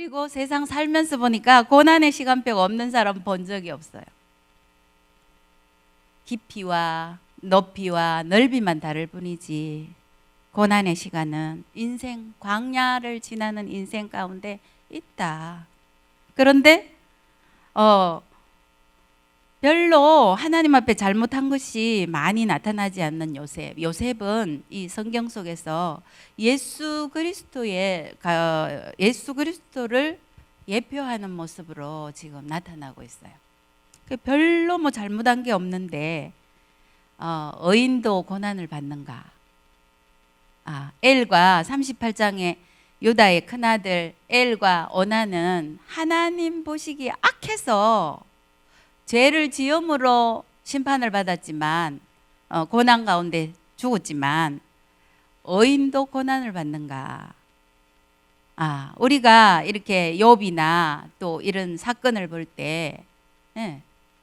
그리고 세상 살면서 보니까 고난의 시간표가 없는 사람 본 적이 없어요. 깊이와 높이와 넓이만 다를 뿐이지 고난의 시간은 인생 광야를 지나는 인생 가운데 있다. 그런데 별로 하나님 앞에 잘못한 것이 많이 나타나지 않는 요셉. 요셉은 이 성경 속에서 예수 그리스도를 예표하는 모습으로 지금 나타나고 있어요. 별로 뭐 잘못한 게 없는데 의인도 고난을 받는가? 엘과 38장에 유다의 큰아들 엘과 오나는 하나님 보시기에 악해서 죄를 지음으로 심판을 받았지만 고난 가운데 죽었지만 의인도 고난을 받는가? 우리가 이렇게 욥이나 또 이런 사건을 볼 때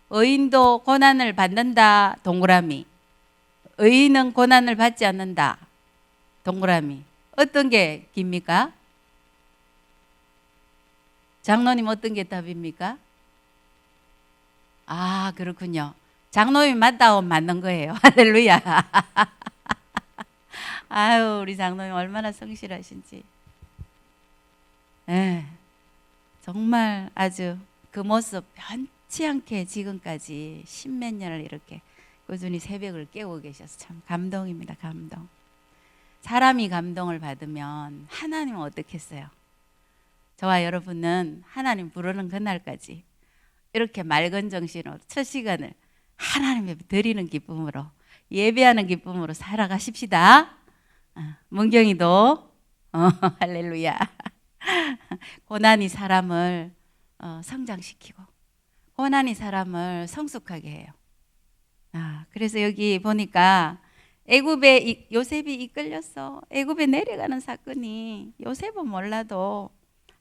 의인도 고난을 받는다 동그라미, 의인은 고난을 받지 않는다 동그라미. 어떤 게 깁니까? 장로님 어떤 게 답입니까? 그렇군요. 장로님이 맞다 하면 맞는 거예요. 할렐루야. 아유, 우리 장로님 얼마나 성실하신지. 정말 아주 그 모습 변치 않게 지금까지 십몇 년을 이렇게 꾸준히 새벽을 깨우고 계셔서 참 감동입니다. 감동. 사람이 감동을 받으면 하나님은 어떻겠어요? 저와 여러분은 하나님 부르는 그날까지 이렇게 맑은 정신으로 첫 시간을 하나님 앞에 드리는 기쁨으로 예배하는 기쁨으로 살아가십시다. 문경이도 할렐루야. 고난이 사람을 성장시키고 고난이 사람을 성숙하게 해요. 그래서 여기 보니까 애굽에 요셉이 이끌렸어. 애굽에 내려가는 사건이 요셉은 몰라도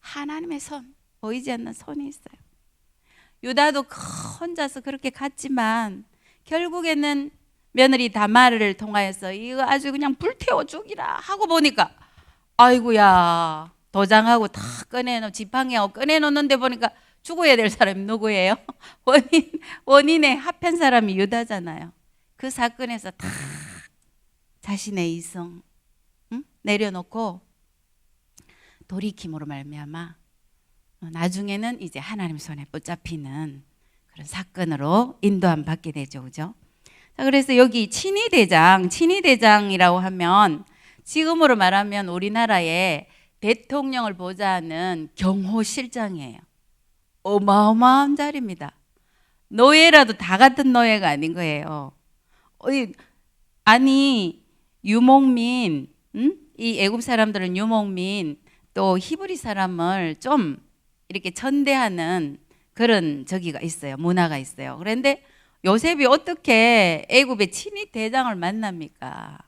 하나님의 손, 보이지 않는 손이 있어요. 유다도 혼자서 그렇게 갔지만 결국에는 며느리 다말을 통하여서 이거 아주 그냥 불태워 죽이라 하고 보니까 아이고야, 도장하고 다 지팡이하고 꺼내놓는데 보니까 죽어야 될 사람이 누구예요? 원인에 합한 사람이 유다잖아요. 그 사건에서 다 자신의 이성 내려놓고 돌이킴으로 말미암아 나중에는 이제 하나님 손에 붙잡히는 그런 사건으로 인도함 받게 되죠. 그죠? 자, 그래서 여기 친위대장이라고 하면 지금으로 말하면 우리나라의 대통령을 보좌하는 경호실장이에요. 어마어마한 자리입니다. 노예라도 다 같은 노예가 아닌 거예요. 유목민, 이 애굽 사람들은 유목민, 또 히브리 사람을 좀 이렇게 천대하는 그런 저기가 있어요. 문화가 있어요. 그런데 요셉이 어떻게 애굽의 친위 대장을 만납니까?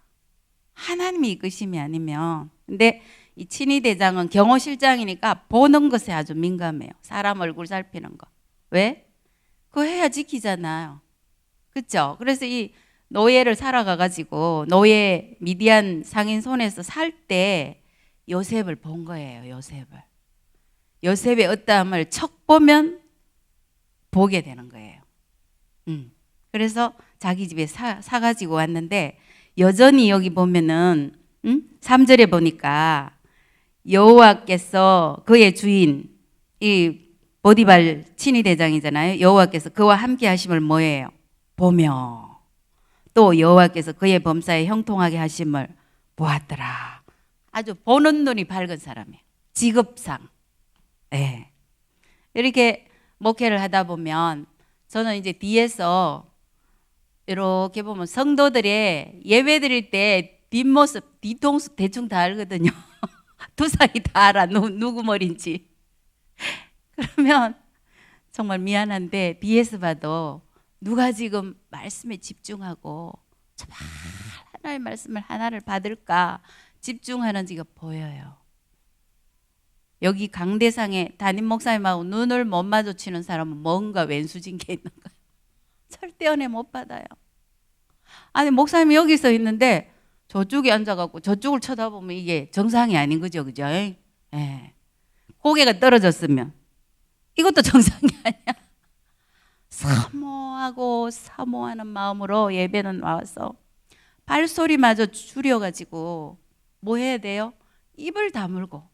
하나님이 이끄심이 아니면. 근데 이 친위 대장은 경호실장이니까 보는 것에 아주 민감해요. 사람 얼굴 살피는 거. 왜? 그거 해야 지키잖아요. 그렇죠? 그래서 이 노예를 살아가가지고 노예 미디안 상인 손에서 살 때 요셉을 본 거예요. 요셉의 어떠함을 척 보면 보게 되는 거예요. 그래서 자기 집에 사가지고 왔는데 여전히 여기 보면은 3절에 보니까 여호와께서 그의 주인 이 보디발 친위대장이잖아요. 여호와께서 그와 함께 하심을 뭐예요? 보며 또 여호와께서 그의 범사에 형통하게 하심을 보았더라. 아주 보는 눈이 밝은 사람이에요. 직업상. 이렇게 목회를 하다 보면 저는 이제 뒤에서 이렇게 보면 성도들의 예배 드릴 때 뒷모습, 뒤통수 대충 다 알거든요. 두상이 다 알아. 누구 머리인지. 그러면 정말 미안한데 뒤에서 봐도 누가 지금 말씀에 집중하고 정말 하나의 말씀을 하나를 받을까 집중하는지가 보여요. 여기 강대상에 담임 목사님하고 눈을 못 마주치는 사람은 뭔가 왼수진 게 있는 거예요. 절대 은혜 못 받아요. 아니 목사님이 여기 서 있는데 저쪽에 앉아갖고 저쪽을 쳐다보면 이게 정상이 아닌 거죠. 그죠? 고개가 떨어졌으면 이것도 정상이 아니야. 사모하고 사모하는 마음으로 예배는 와서 발소리마저 줄여가지고 뭐 해야 돼요? 입을 다물고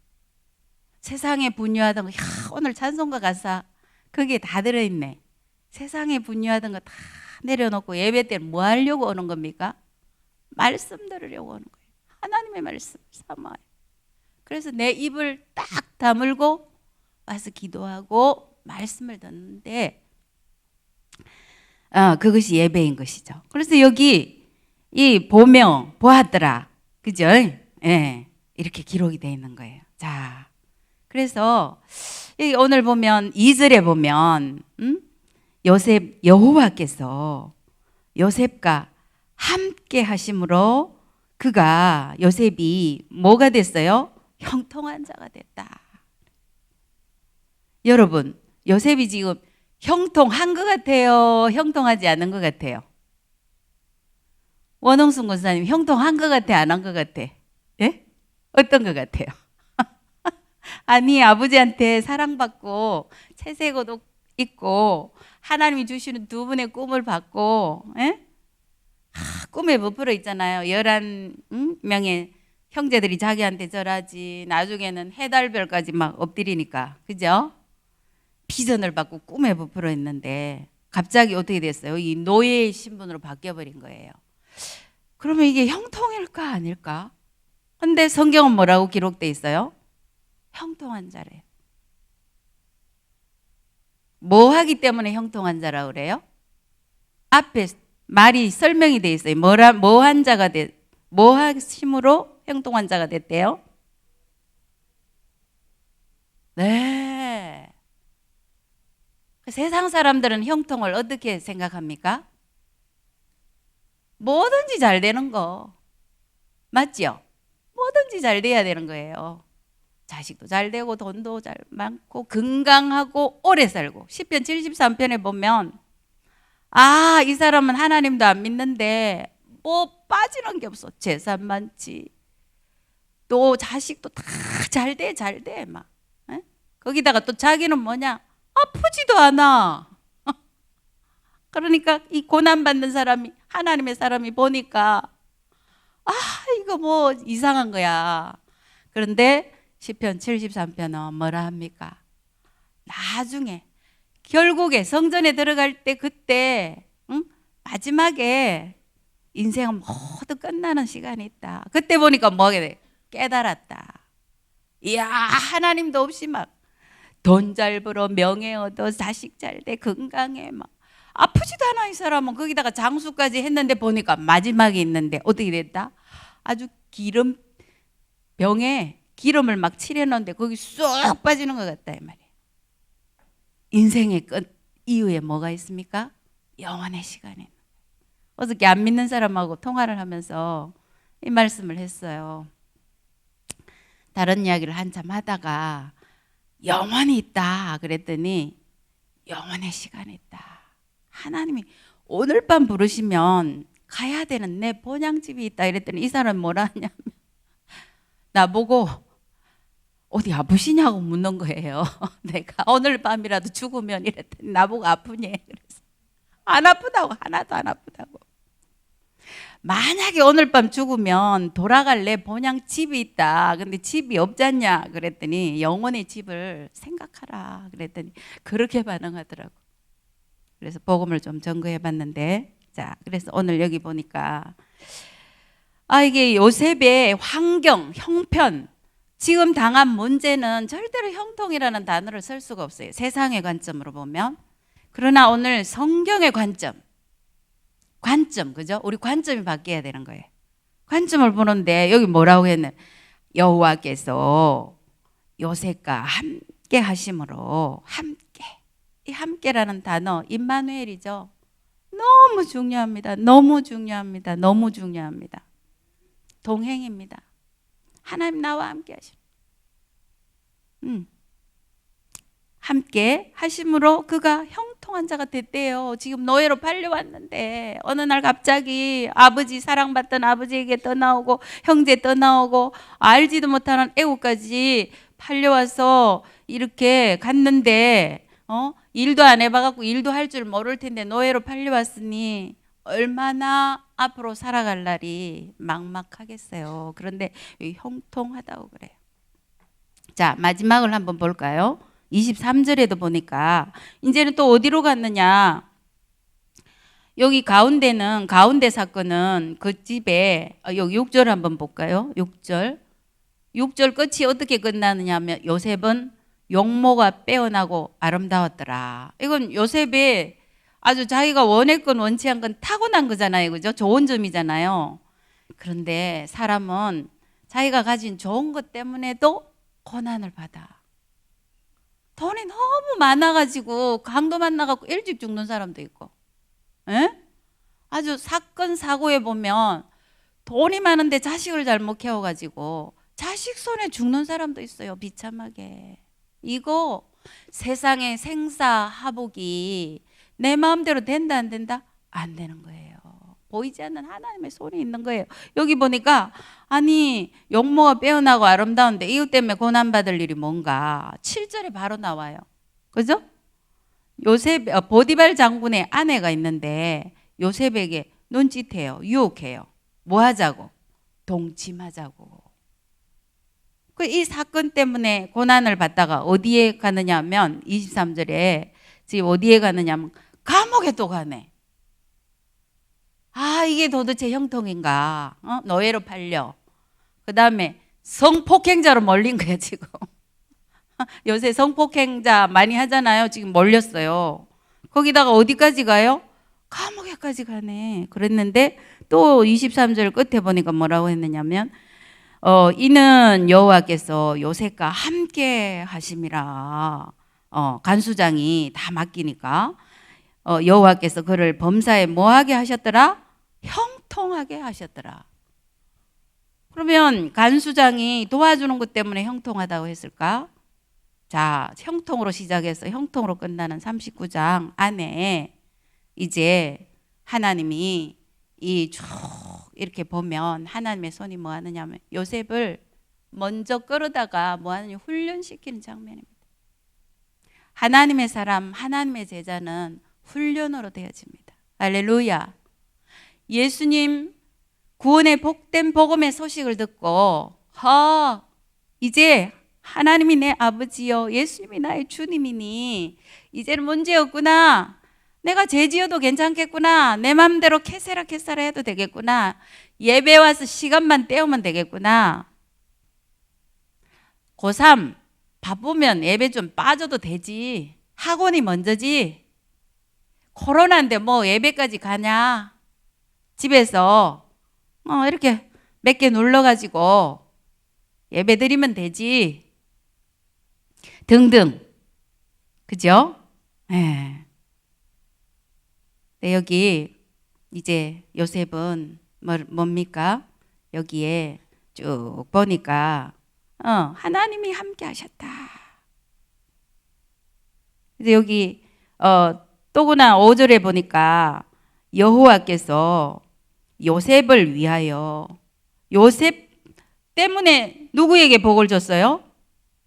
세상에 분유하던 거, 야, 오늘 찬송가 가사 거기에 다 들어있네. 세상에 분유하던 거 다 내려놓고 예배 때는 뭐 하려고 오는 겁니까? 말씀 들으려고 오는 거예요. 하나님의 말씀 삼아요. 그래서 내 입을 딱 다물고 와서 기도하고 말씀을 듣는데 그것이 예배인 것이죠. 그래서 여기 이 보며 보았더라, 그죠? 예, 이렇게 기록이 되어 있는 거예요. 자, 그래서 오늘 보면 2절에 보면 요셉 여호와께서 요셉과 함께 하심으로 그가 요셉이 뭐가 됐어요? 형통한 자가 됐다. 여러분, 요셉이 지금 형통한 것 같아요? 형통하지 않은 것 같아요? 원홍순 권사님, 형통한 것 같아? 안 한 것 같아? 예? 어떤 것 같아요? 아니, 아버지한테 사랑받고 채색옷도 입고 하나님이 주시는 두 분의 꿈을 받고, 예? 꿈에 부풀어 있잖아요. 11명의 형제들이 자기한테 절하지, 나중에는 해달별까지 막 엎드리니까, 그죠? 비전을 받고 꿈에 부풀어 있는데 갑자기 어떻게 됐어요? 이 노예의 신분으로 바뀌어버린 거예요. 그러면 이게 형통일까 아닐까? 근데 성경은 뭐라고 기록돼 있어요? 형통한 자래요. 뭐 하기 때문에 형통한 자라고 그래요? 앞에 말이 설명이 돼 있어요. 뭐한 자가 뭐 하심으로 형통한 자가 됐대요? 네. 세상 사람들은 형통을 어떻게 생각합니까? 뭐든지 잘 되는 거. 맞죠? 뭐든지 잘 돼야 되는 거예요. 자식도 잘 되고 돈도 잘 많고 건강하고 오래 살고. 시편 73편에 보면 이 사람은 하나님도 안 믿는데 뭐 빠지는 게 없어. 재산 많지. 또 자식도 다 잘 돼 막. 에? 거기다가 또 자기는 뭐냐? 아프지도 않아. 그러니까 이 고난받는 사람이 하나님의 사람이 보니까 이거 뭐 이상한 거야. 그런데 시편 73편은 뭐라 합니까? 나중에 결국에 성전에 들어갈 때 그때 마지막에 인생은 모두 끝나는 시간이 있다. 그때 보니까 뭐 하게 돼? 깨달았다. 이야, 하나님도 없이 막 돈 잘 벌어, 명예 얻어, 자식 잘 돼, 건강해, 막 아프지도 않아 이 사람은. 거기다가 장수까지 했는데 보니까 마지막에 있는데 어떻게 됐다? 아주 병에 기름을 막 칠해놓는데 거기 쏙 빠지는 것 같다 이 말이에요. 인생의 끝 이후에 뭐가 있습니까? 영원의 시간에. 어저께 안 믿는 사람하고 통화를 하면서 이 말씀을 했어요. 다른 이야기를 한참 하다가 영원히 있다 그랬더니 영원의 시간이 있다. 하나님이 오늘 밤 부르시면 가야 되는 내 본향집이 있다 이랬더니 이 사람은 뭐라 하냐면 나보고 어디 아프시냐고 묻는 거예요. 내가 오늘 밤이라도 죽으면 이랬더니 나보고 아프니? 그래서 안 아프다고. 하나도 안 아프다고. 만약에 오늘 밤 죽으면 돌아갈 내 본향 집이 있다. 근데 집이 없잖냐 그랬더니 영원의 집을 생각하라 그랬더니 그렇게 반응하더라고. 그래서 복음을 좀 점거해 봤는데, 자, 그래서 오늘 여기 보니까 이게 요셉의 환경, 형편, 지금 당한 문제는 절대로 형통이라는 단어를 쓸 수가 없어요. 세상의 관점으로 보면. 그러나 오늘 성경의 관점, 그죠? 우리 관점이 바뀌어야 되는 거예요. 관점을 보는데 여기 뭐라고 했냐? 여호와께서 요셉과 함께 하심으로 함께. 이 함께라는 단어 임마누엘이죠. 너무 중요합니다. 너무 중요합니다. 너무 중요합니다. 동행입니다. 하나님 나와 함께 하시는. 함께 하심으로 그가 형통한 자가 됐대요. 지금 노예로 팔려왔는데 어느 날 갑자기 아버지 사랑받던 아버지에게 떠나오고 형제 떠나오고 알지도 못하는 애국까지 팔려와서 이렇게 갔는데 일도 안 해봐갖고 일도 할 줄 모를 텐데 노예로 팔려왔으니 얼마나 앞으로 살아갈 날이 막막하겠어요. 그런데 형통하다고 그래요. 자, 마지막을 한번 볼까요? 23절에도 보니까 이제는 또 어디로 갔느냐? 여기 가운데 사건은 그 집에 여기 6절 한번 볼까요? 6절 끝이 어떻게 끝나느냐 하면 요셉은 용모가 빼어나고 아름다웠더라. 이건 요셉의 아주 자기가 원했건 원치 않건 타고난 거잖아요. 그죠? 좋은 점이잖아요. 그런데 사람은 자기가 가진 좋은 것 때문에도 고난을 받아. 돈이 너무 많아가지고 강도 만나갖고 일찍 죽는 사람도 있고, 에? 아주 사건 사고에 보면 돈이 많은데 자식을 잘못 키워가지고 자식 손에 죽는 사람도 있어요. 비참하게. 이거 세상의 생사하복이 내 마음대로 된다 안 된다? 안 되는 거예요. 보이지 않는 하나님의 손이 있는 거예요. 여기 보니까 아니 용모가 빼어나고 아름다운데 이것 때문에 고난받을 일이 뭔가 7절에 바로 나와요. 그죠? 요셉 보디발 장군의 아내가 있는데 요셉에게 눈짓해요. 유혹해요. 뭐 하자고? 동침하자고. 이 사건 때문에 고난을 받다가 어디에 가느냐 하면 23절에 지금 어디에 가느냐 하면 감옥에 또 가네. 아, 이게 도대체 형통인가? 노예로 팔려. 그 다음에 성폭행자로 몰린 거야 지금. 요새 성폭행자 많이 하잖아요. 지금 몰렸어요. 거기다가 어디까지 가요? 감옥에까지 가네. 그랬는데 또 23절 끝에 보니까 뭐라고 했느냐면 이는 여호와께서 요셉과 함께 하심이라. 간수장이 다 맡기니까 여호와께서 그를 범사에 뭐하게 하셨더라? 형통하게 하셨더라. 그러면 간수장이 도와주는 것 때문에 형통하다고 했을까? 자, 형통으로 시작해서 형통으로 끝나는 39장 안에 이제 하나님이 이 쭉 이렇게 보면 하나님의 손이 뭐 하느냐면 요셉을 먼저 끌어다가 뭐 하느냐 훈련시키는 장면입니다. 하나님의 사람, 하나님의 제자는 훈련으로 되어집니다. 할렐루야. 예수님 구원의 복된 복음의 소식을 듣고 이제 하나님이 내 아버지요 예수님이 나의 주님이니 이제는 문제 없구나. 내가 죄 지어도 괜찮겠구나. 내 맘대로 캐세라 해도 되겠구나. 예배 와서 시간만 때우면 되겠구나. 고3 바쁘면 예배 좀 빠져도 되지. 학원이 먼저지. 코로나인데 뭐 예배까지 가냐. 집에서 이렇게 몇 개 눌러가지고 예배 드리면 되지. 등등. 그죠? 네. 여기 이제 요셉은 뭡니까? 여기에 쭉 보니까 하나님이 함께 하셨다. 그래서 여기 또구나 5절에 보니까 여호와께서 요셉을 위하여 요셉 때문에 누구에게 복을 줬어요?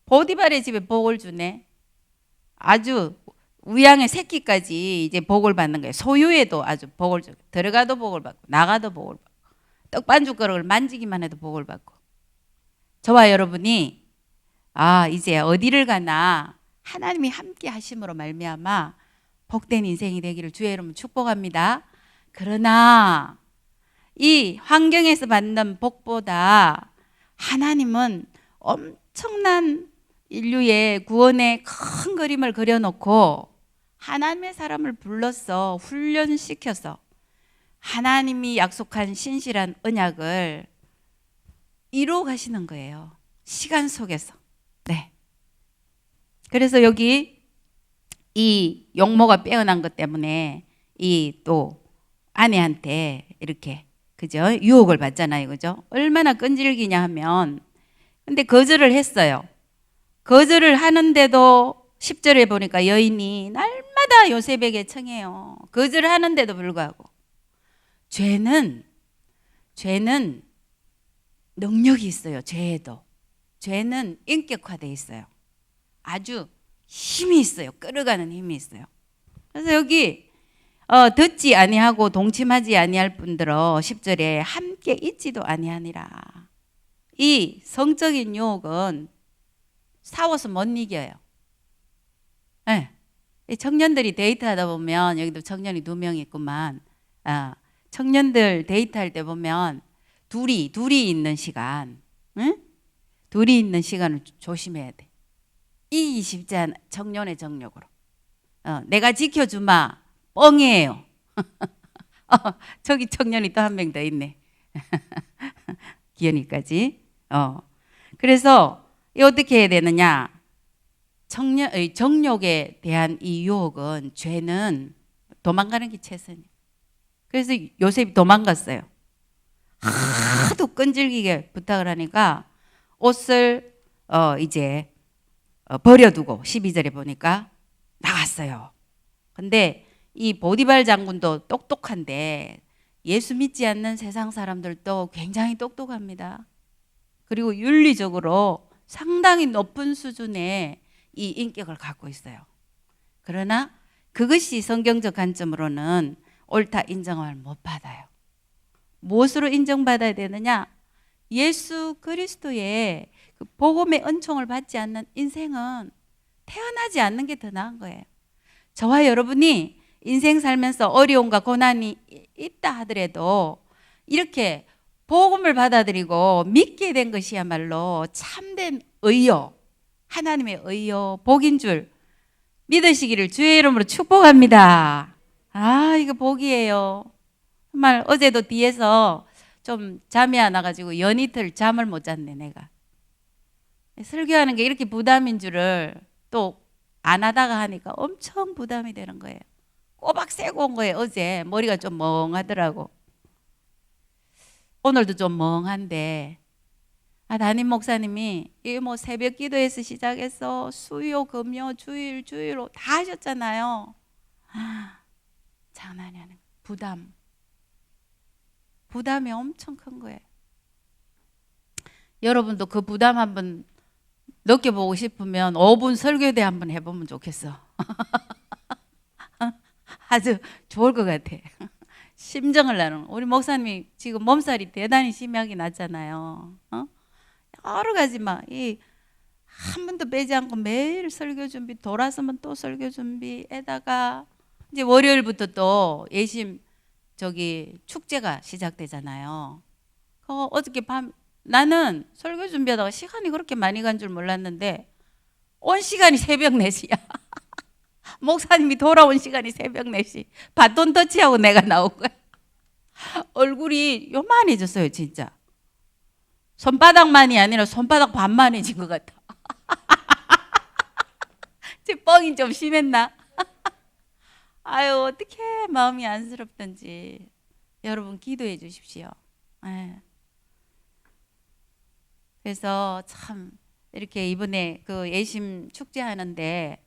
보디발의 집에 복을 주네. 아주 우양의 새끼까지 이제 복을 받는 거예요. 소유에도 아주 복을 줘. 들어가도 복을 받고 나가도 복을 받고 떡반죽거리를 만지기만 해도 복을 받고. 저와 여러분이 이제 어디를 가나 하나님이 함께 하심으로 말미암아 복된 인생이 되기를 주의 이름으로 축복합니다. 그러나 이 환경에서 받는 복보다 하나님은 엄청난 인류의 구원의 큰 그림을 그려놓고 하나님의 사람을 불러서 훈련시켜서 하나님이 약속한 신실한 언약을 이루어 가시는 거예요. 시간 속에서. 네. 그래서 여기 이 용모가 빼어난 것 때문에 이 또 아내한테 이렇게 그죠? 유혹을 받잖아요. 그죠? 얼마나 끈질기냐 하면 근데 거절을 했어요. 거절을 하는데도 10절에 보니까 여인이 날마다 요셉에게 청해요. 거절을 하는데도 불구하고 죄는 능력이 있어요. 죄에도. 죄는 인격화돼 있어요. 아주 힘이 있어요. 끌어가는 힘이 있어요. 그래서 여기 듣지 아니하고 동침하지 아니할 뿐더러 10절에 함께 있지도 아니하니라. 이 성적인 유혹은 싸워서 못 이겨요. 네. 청년들이 데이트하다 보면 여기도 청년이 2명 있구만. 청년들 데이트할 때 보면 둘이 있는 시간, 응? 둘이 있는 시간을 조심해야 돼. 이 쉽지 않아. 청년의 정력으로. 내가 지켜주마. 뻥이에요. 저기 청년이 또 한 명 더 있네. 기현이까지. 그래서 어떻게 해야 되느냐? 정욕에 대한 이 유혹은, 죄는 도망가는 게 최선이에요. 그래서 요셉이 도망갔어요. 하도 끈질기게 부탁을 하니까 옷을 이제 버려두고 12절에 보니까 나갔어요. 근데 이 보디발 장군도 똑똑한데 예수 믿지 않는 세상 사람들도 굉장히 똑똑합니다. 그리고 윤리적으로 상당히 높은 수준의 이 인격을 갖고 있어요. 그러나 그것이 성경적 관점으로는 옳다 인정을 못 받아요. 무엇으로 인정받아야 되느냐? 예수 그리스도의 그 복음의 은총을 받지 않는 인생은 태어나지 않는 게 더 나은 거예요. 저와 여러분이 인생 살면서 어려움과 고난이 있다 하더라도 이렇게 복음을 받아들이고 믿게 된 것이야말로 참된 의요, 하나님의 의요, 복인 줄 믿으시기를 주의 이름으로 축복합니다. 이거 복이에요. 정말 어제도 뒤에서 좀 잠이 안 와가지고 연이틀 잠을 못 잤네 내가. 설교하는 게 이렇게 부담인 줄을 또 안 하다가 하니까 엄청 부담이 되는 거예요. 꼬박 새고 온 거예요. 어제 머리가 좀 멍하더라고. 오늘도 좀 멍한데 담임 목사님이 이 뭐 새벽 기도에서 시작해서 수요, 금요, 주일로 다 하셨잖아요. 장난이 아니야. 부담이 엄청 큰 거예요. 여러분도 그 부담 한번 느껴보고 싶으면 5분 설교대 한번 해보면 좋겠어. 아주 좋을 것 같아. 심정을 나누는. 우리 목사님이 지금 몸살이 대단히 심하게 났잖아요. 여러 가지 한 번도 빼지 않고 매일 설교 준비, 돌아서면 또 설교 준비에다가 이제 월요일부터 또 예심 축제가 시작되잖아요. 어저께 밤 나는 설교 준비하다가 시간이 그렇게 많이 간 줄 몰랐는데 온 시간이 새벽 4시야. 목사님이 돌아온 시간이 새벽 4시. 바톤 터치하고 내가 나온 거야. 얼굴이 요만해졌어요 진짜. 손바닥만이 아니라 손바닥 반만해진 것 같아. 제 뻥이 좀 심했나? 아유 어떻게 마음이 안쓰럽던지. 여러분 기도해 주십시오. 그래서 참 이렇게 이번에 그 예심 축제하는데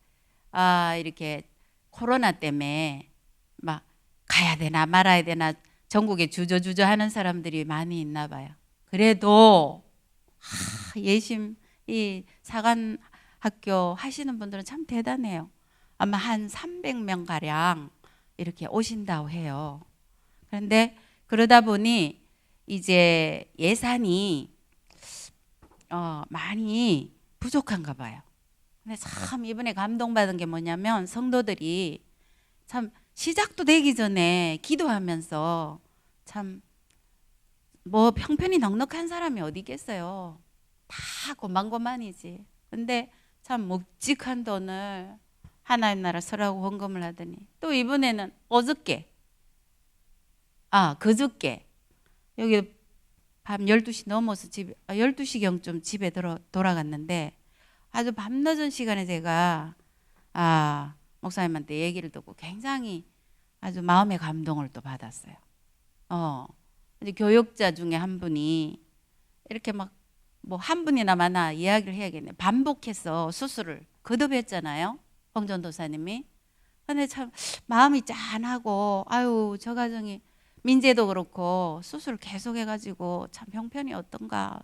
이렇게 코로나 때문에 막 가야 되나 말아야 되나 전국에 주저주저 하는 사람들이 많이 있나 봐요. 그래도 예심 이 사관 학교 하시는 분들은 참 대단해요. 아마 한 300명 가량 이렇게 오신다고 해요. 그런데 그러다 보니 이제 예산이 많이 부족한가 봐요. 근데 참 이번에 감동받은 게 뭐냐면 성도들이 참 시작도 되기 전에 기도하면서 참 뭐 형편이 넉넉한 사람이 어디 있겠어요. 다 고만고만이지. 근데 참 묵직한 돈을 하나님 나라 설하고 헌금을 하더니 또 이번에는 그저께 여기 밤 12시 넘어서 12시경쯤 집에 돌아갔는데 아주 밤늦은 시간에 제가 목사님한테 얘기를 듣고 굉장히 아주 마음의 감동을 또 받았어요. 이제 교육자 중에 한 분이 이렇게 뭐 한 분이나 많아 이야기를 해야겠네. 반복해서 수술을 거듭했잖아요. 홍전도사님이. 근데 참 마음이 짠하고 저 가정이 민재도 그렇고 수술 계속 해가지고 참 형편이 어떤가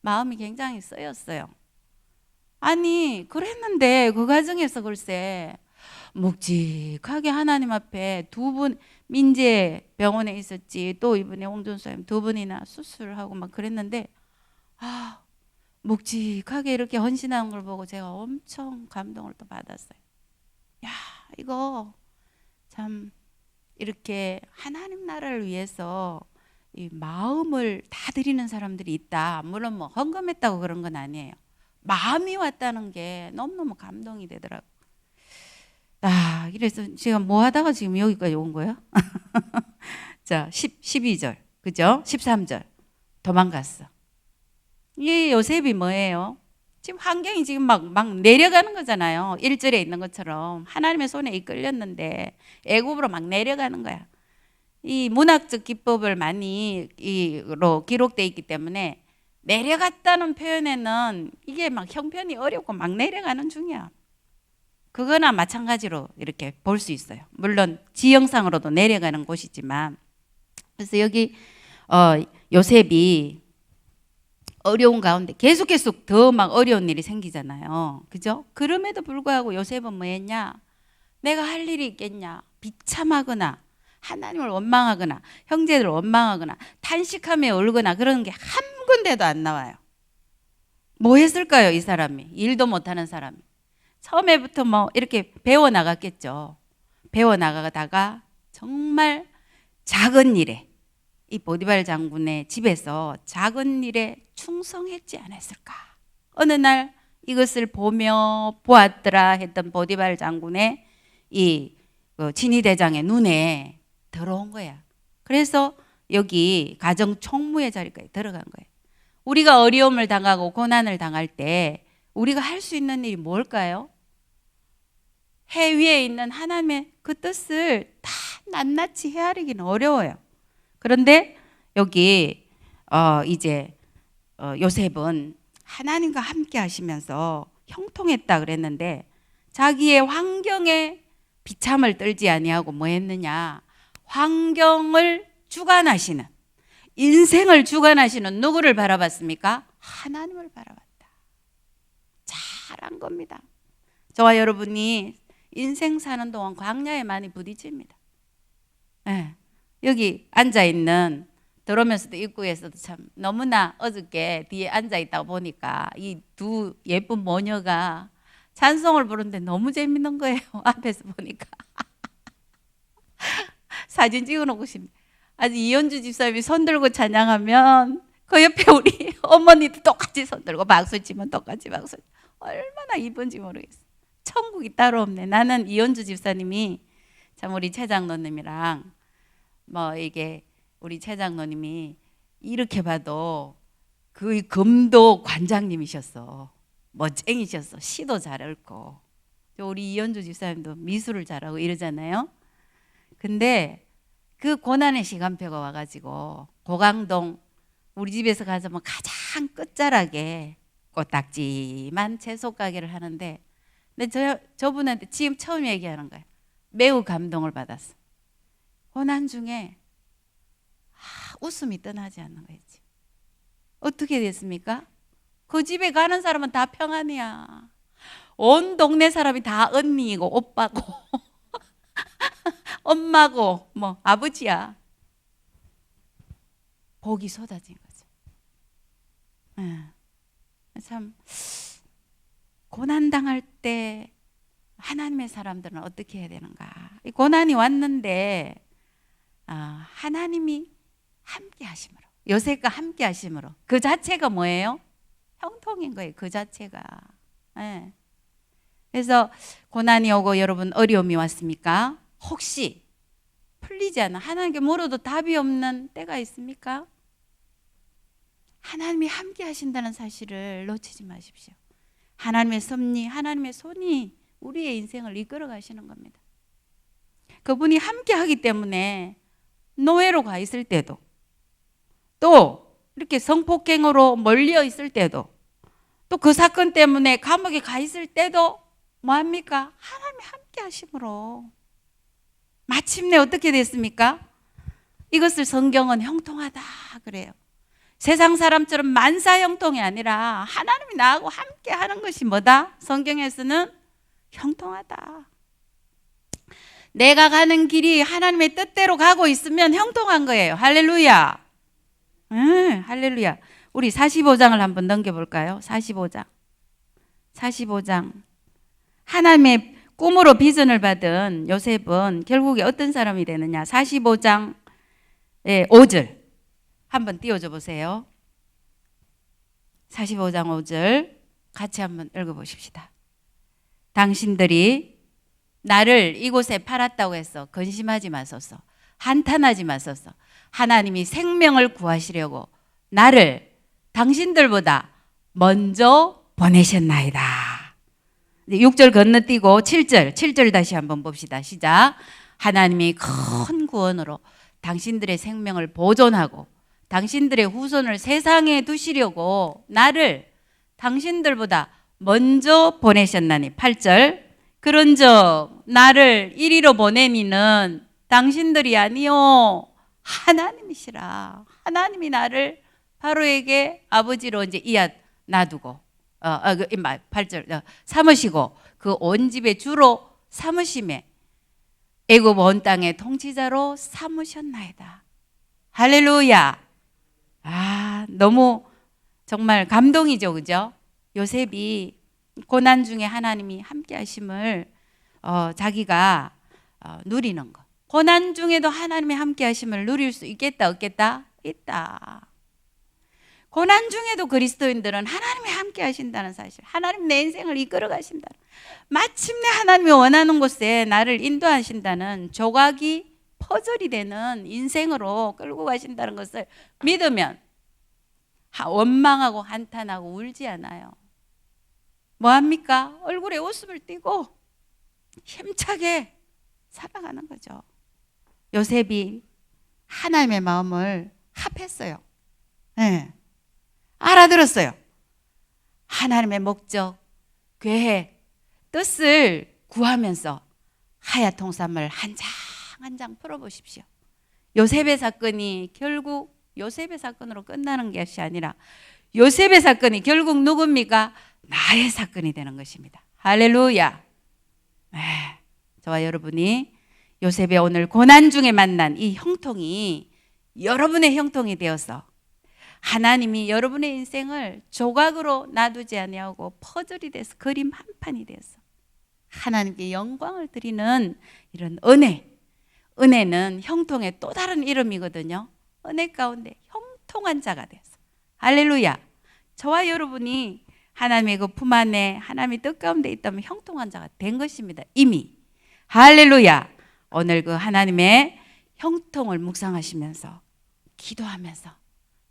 마음이 굉장히 쓰였어요. 아니 그랬는데 그 과정에서 글쎄 묵직하게 하나님 앞에 두 분, 민재 병원에 있었지, 또 이번에 홍준수님 두 분이나 수술하고 막 그랬는데 묵직하게 이렇게 헌신하는 걸 보고 제가 엄청 감동을 또 받았어요. 야, 이거 참 이렇게 하나님 나라를 위해서 이 마음을 다 드리는 사람들이 있다. 물론 뭐 헌금했다고 그런 건 아니에요. 마음이 왔다는 게 너무너무 감동이 되더라고요. 그래서 제가 뭐 하다가 지금 여기까지 온 거야? 자, 12절, 그죠? 13절, 도망갔어. 이 요셉이 뭐예요? 지금 환경이 지금 막 내려가는 거잖아요. 1절에 있는 것처럼 하나님의 손에 이끌렸는데 애굽으로 막 내려가는 거야. 이 문학적 기법을 많이 이로 기록되어 있기 때문에 내려갔다는 표현에는 이게 막 형편이 어렵고 막 내려가는 중이야. 그거나 마찬가지로 이렇게 볼 수 있어요. 물론 지형상으로도 내려가는 곳이지만. 그래서 여기 요셉이 어려운 가운데 계속 더 막 어려운 일이 생기잖아요. 그죠? 그럼에도 불구하고 요셉은 뭐 했냐? 내가 할 일이 있겠냐? 비참하거나 하나님을 원망하거나 형제들을 원망하거나 탄식하며 울거나 그런 게 한 군데도 안 나와요. 뭐 했을까요? 이 사람이. 일도 못하는 사람이. 처음에부터 뭐 이렇게 배워나갔겠죠. 배워나가다가 정말 작은 일에, 이 보디발 장군의 집에서 작은 일에 충성했지 않았을까. 어느 날 이것을 보며 보았더라 했던 보디발 장군의 이 진위대장의 눈에 들어온 거야. 그래서 여기 가정 총무의 자리까지 들어간 거예요. 우리가 어려움을 당하고 고난을 당할 때 우리가 할 수 있는 일이 뭘까요? 해 위에 있는 하나님의 그 뜻을 다 낱낱이 헤아리기는 어려워요. 그런데 여기 이제 요셉은 하나님과 함께 하시면서 형통했다 그랬는데 자기의 환경에 비참을 떨지 아니하고 뭐 했느냐? 환경을 주관하시는, 인생을 주관하시는 누구를 바라봤습니까? 하나님을 바라봤다. 잘한 겁니다. 저와 여러분이 인생 사는 동안 광야에 많이 부딪힙니다. 네. 여기 앉아있는, 들어오면서도 입구에서도 참 너무나 어저께 뒤에 앉아있다고 보니까 이 두 예쁜 모녀가 찬송을 부르는데 너무 재밌는 거예요. 앞에서 보니까. 사진 찍어놓고 싶네. 아주 이현주 집사님이 손 들고 찬양하면 그 옆에 우리 어머니도 똑같이 손 들고 박수 치면 똑같이 박수. 얼마나 이쁜지 모르겠어. 천국이 따로 없네. 나는 이현주 집사님이 참 우리 최 장로님이랑 뭐 이게 우리 최 장로님이 이렇게 봐도 그 금도 관장님이셨어. 멋쟁이셨어. 시도 잘 읊고. 우리 이현주 집사님도 미술을 잘하고 이러잖아요. 근데 그 고난의 시간표가 와가지고 고강동 우리 집에서 가자면 가장 끝자락에 꽃딱지만 채소 가게를 하는데, 근데 저분한테 지금 처음 얘기하는 거예요. 매우 감동을 받았어. 고난 중에 웃음이 떠나지 않는 거지. 어떻게 됐습니까? 그 집에 가는 사람은 다 평안이야. 온 동네 사람이 다 언니이고 오빠고 엄마고 뭐 아버지야. 복이 쏟아진 거죠. 참 고난 당할 때 하나님의 사람들은 어떻게 해야 되는가? 이 고난이 왔는데 하나님이 함께 하심으로, 요셉과 함께 하심으로, 그 자체가 뭐예요? 형통인 거예요. 그 자체가. 그래서 고난이 오고 여러분 어려움이 왔습니까? 혹시 풀리지 않아 하나님께 물어도 답이 없는 때가 있습니까? 하나님이 함께 하신다는 사실을 놓치지 마십시오. 하나님의 섭리, 하나님의 손이 우리의 인생을 이끌어 가시는 겁니다. 그분이 함께 하기 때문에 노예로 가 있을 때도, 또 이렇게 성폭행으로 몰려 있을 때도, 또 그 사건 때문에 감옥에 가 있을 때도 뭐합니까? 하나님이 함께 하심으로 마침내 어떻게 됐습니까? 이것을 성경은 형통하다 그래요. 세상 사람처럼 만사형통이 아니라 하나님이 나하고 함께 하는 것이 뭐다? 성경에서는 형통하다. 내가 가는 길이 하나님의 뜻대로 가고 있으면 형통한 거예요. 할렐루야. 할렐루야. 우리 45장을 한번 넘겨볼까요? 45장. 하나님의 꿈으로 비전을 받은 요셉은 결국에 어떤 사람이 되느냐? 45장 5절 한번 띄워줘 보세요. 45장 5절 같이 한번 읽어보십시다. 당신들이 나를 이곳에 팔았다고 해서 근심하지 마소서. 한탄하지 마소서. 하나님이 생명을 구하시려고 나를 당신들보다 먼저 보내셨나이다. 6절 건너뛰고 7절 다시 한번 봅시다. 시작. 하나님이 큰 구원으로 당신들의 생명을 보존하고 당신들의 후손을 세상에 두시려고 나를 당신들보다 먼저 보내셨나니. 8절. 그런즉 나를 이리로 보내니는 당신들이 아니요 하나님이시라. 하나님이 나를 바로에게 아버지로 이제 이앗 놔두고 8절 삼으시고 그 온 집의 주로 삼으심에 애굽 온 땅의 통치자로 삼으셨나이다. 할렐루야. 너무 정말 감동이죠, 그죠? 요셉이 고난 중에 하나님이 함께 하심을 자기가 누리는 것. 고난 중에도 하나님의 함께 하심을 누릴 수 있겠다, 없겠다? 있다. 고난 중에도 그리스도인들은 하나님이 함께 하신다는 사실, 하나님 내 인생을 이끌어 가신다, 마침내 하나님이 원하는 곳에 나를 인도하신다는 조각이 퍼즐이 되는 인생으로 끌고 가신다는 것을 믿으면 원망하고 한탄하고 울지 않아요. 뭐합니까? 얼굴에 웃음을 띠고 힘차게 살아가는 거죠. 요셉이 하나님의 마음을 합했어요. 알아들었어요. 하나님의 목적, 계획, 뜻을 구하면서 하야통삼을 한 장 한 장 풀어보십시오. 요셉의 사건이 결국 요셉의 사건으로 끝나는 것이 아니라 요셉의 사건이 결국 누굽니까? 나의 사건이 되는 것입니다. 할렐루야. 저와 여러분이 요셉의 오늘 고난 중에 만난 이 형통이 여러분의 형통이 되어서 하나님이 여러분의 인생을 조각으로 놔두지 아니하고 퍼즐이 돼서 그림 한 판이 되어서 하나님께 영광을 드리는 이런 은혜는 형통의 또 다른 이름이거든요. 은혜 가운데 형통한 자가 되어서 할렐루야. 저와 여러분이 하나님의 그 품 안에 하나님의 뜻 가운데 있다면 형통한 자가 된 것입니다. 이미. 할렐루야. 오늘 그 하나님의 형통을 묵상하시면서 기도하면서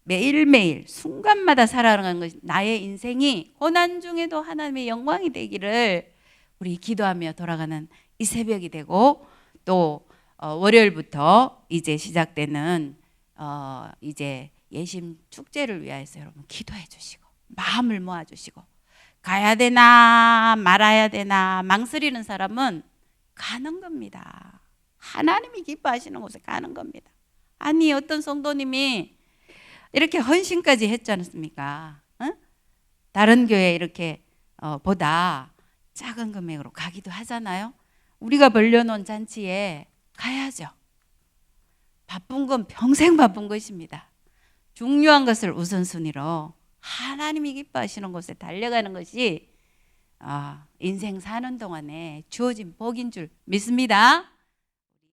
매일매일 순간마다 살아가는 것이 나의 인생이 고난 중에도 하나님의 영광이 되기를 우리 기도하며 돌아가는 이 새벽이 되고 또 월요일부터 이제 시작되는 이제 예심 축제를 위하여서 여러분 기도해 주시고 마음을 모아 주시고 가야 되나 말아야 되나 망설이는 사람은 가는 겁니다. 하나님이 기뻐하시는 곳에 가는 겁니다. 아니 어떤 성도님이 이렇게 헌신까지 했지 않습니까? 다른 교회 이렇게 보다 작은 금액으로 가기도 하잖아요. 우리가 벌려놓은 잔치에 가야죠. 바쁜 건 평생 바쁜 것입니다. 중요한 것을 우선순위로 하나님이 기뻐하시는 곳에 달려가는 것이 인생 사는 동안에 주어진 복인 줄 믿습니다.